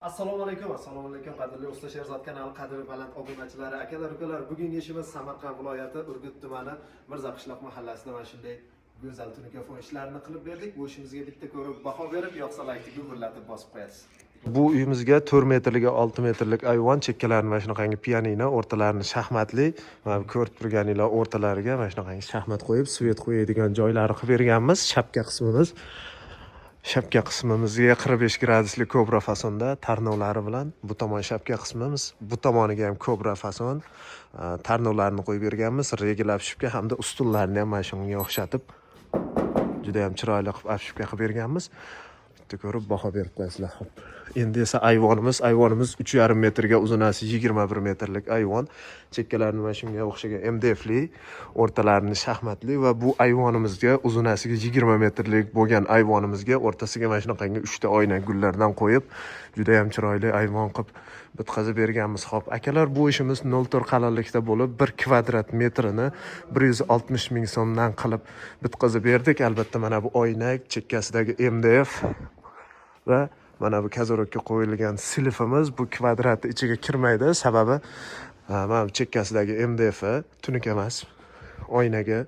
Assalomu alaykum qadrli Usta Sherzod kanali qadrli baland obunachilari, akalar, ukalar. Bugungi ishimiz Samarqand viloyati Urgut tumani Mirzaqishloq mahallasida mana shunday go'zal tunuka fon ishlarini qilib berdik. Bu ishimizga bitta ko'rib baho berib, yoqsa laykni gumurlatib bosib qo'yasiz. Bu uyimizga 4 metrlik 6 metrlik ayvon, chekkalarini mana shunaqangi pianino, o'rtalarini shaxmatli, mana ko'rib turganinglar o'rtalariga mana shunaqangi shaxmat qo'yib, svet qo'yadigan joylari qilib berganmiz. Shapka qismimizga 45 gradusli kobra fasonda tarnovlari bilan, bu tomon shapka qismimiz, bu tomoniga ham kobra fason tarnovlarni qo'yib berganmiz. Regl apshipka hamda ustunlarni ham mana shunga o'xshatib juda ham chiroyli qilib apshipka qilib berganmiz. Bitta ko'rib baho berib qo'yasizlar. Xo'p. Endi esa ayvonimiz 3,5 metrga, uzunasi 21 metrlik ayvon. Chekkalarini mana shunga o'xshagan MDFli, o'rtalarini shaxmatli va bu ayvonimizga uzunasiga 20 metrlik bo'lgan ayvonimizga o'rtasiga mana shunaqangi 3 ta oyna gullardan qo'yib, juda ham chiroyli ayvon qilib bitkazib berganmiz. Xo'p, akalar, bu ishimiz 0,4 qalinlikda bo'lib, 1 kvadrat metrini 160 ming so'mdan qilib bitkazib berdik. Albatta, mana bu oynak, chekkasidagi MDF va mana bu kazorokka qo'yilgan silifimiz bu kvadrat ichiga kirmaydi. Sababi mana bu chekkasidagi MDF tunuka emas. Oynaga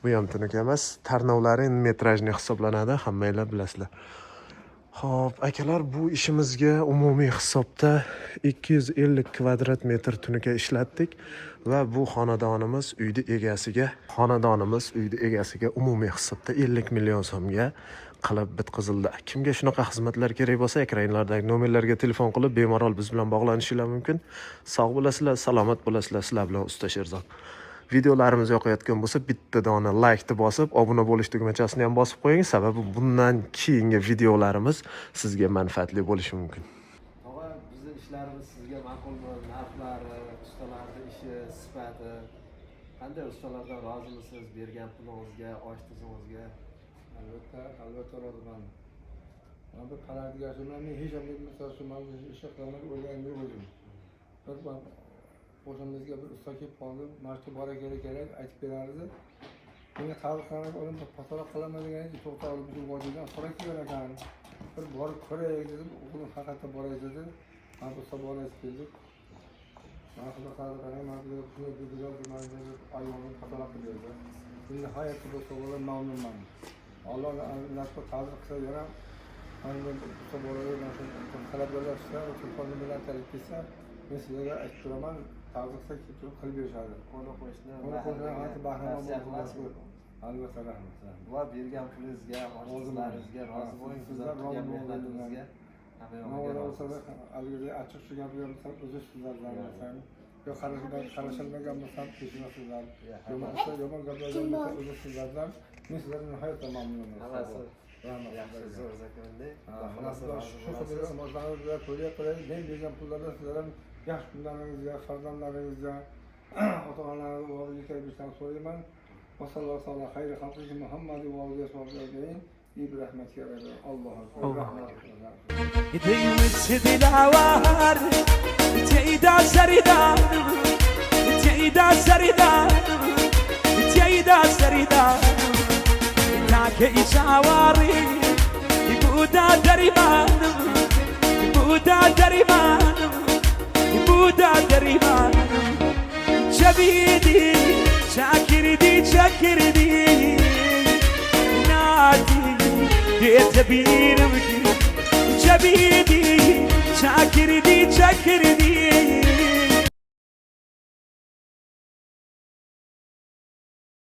bu ham tunuka emas. Tarnovlari metrajni hisoblanadi, hammanglar bilasizlar. Xo'p, akalar, bu ishimizga umumiy hisobda 250 kvadrat metr tunuka ishlatdik va bu xonadonimiz uyda egasiga umumiy hisobda 50 million so'mga qilib bitkazildi. Kimga shunaqa xizmatlar kerak bo'lsa, ekranlardagi nomerlarga telefon qilib bemalol biz bilan bog'lanishingiz mumkin. Sog' bo'lasizlar, salomat bo'lasizlar. Sizlar bilan Usta Sherzod. Videolarimiz yoqayotgan bo'lsa, bitta dona like bosib, obuna bo'lish tugmachasini ham bosib qo'ying, sababi bundan keyingi videolarimiz sizga manfaatli bo'lishi mumkin. Tog'a, bizning ishlarimiz sizga ma'qulmi? Narxlari, ustalarning ishi, sifati qanday? Ustalardan rozimisiz? Bergan pulingizga, osh tuzingizga? Albatta roziman. Men bir qaradigan men hech ham misol men ish qilaman o'ylaganimda o'zim. Qo'shnimizga bir usta kelib qoldi, marta bora kerak aytib berardi. Menga ta'rif qilib olim pasora qilaman degan, to'xtalib biz vodiydan so'rab kelgan. Bir borib ko'raylik dedim, o'g'lim haqiqatda boray dedi. Men usta boray keldik. Men xudo xayr men ayolni pasora qildi. Endi hayotda bo'lsa o'g'lim mamnunman. Allah nasib ta'rif qilsa yana men usta boray talablar ishlar, telefonni bilan talab qilsa, men sizlarga aytib turaman. Tavsiya qilib berishadi. Qo'ni qo'shni bahramon bo'lib. Albatta rahmat. Va bergan pulingizga, oshingizlaringizga rozi bo'ling. Sizlar rozi bo'lganingizga hamma yo'q. Albatta achchiq shu gapni ham o'zi sizlardan bo'lsin. Yo qarashilmagan bo'lsa kechirasizlar. Yomon gaplardan bo'lsa o'zi sizlardan. Men sizlardan nihoyatda mamnunman. Hammasi yaxshi zo'r zakonda. Shu qadar mozlarga qo'yib, men bergan pullardan sizlardan yaxshi kunlaringizga, farzandlaringizga, ota-onalaringizga o'g'illikka berishdan so'rayman. Va sallallohu alayhi va xayri xalqi Muhammad va alihi va sahbihi برحمتك الله أكبر. جبيدي شاكردي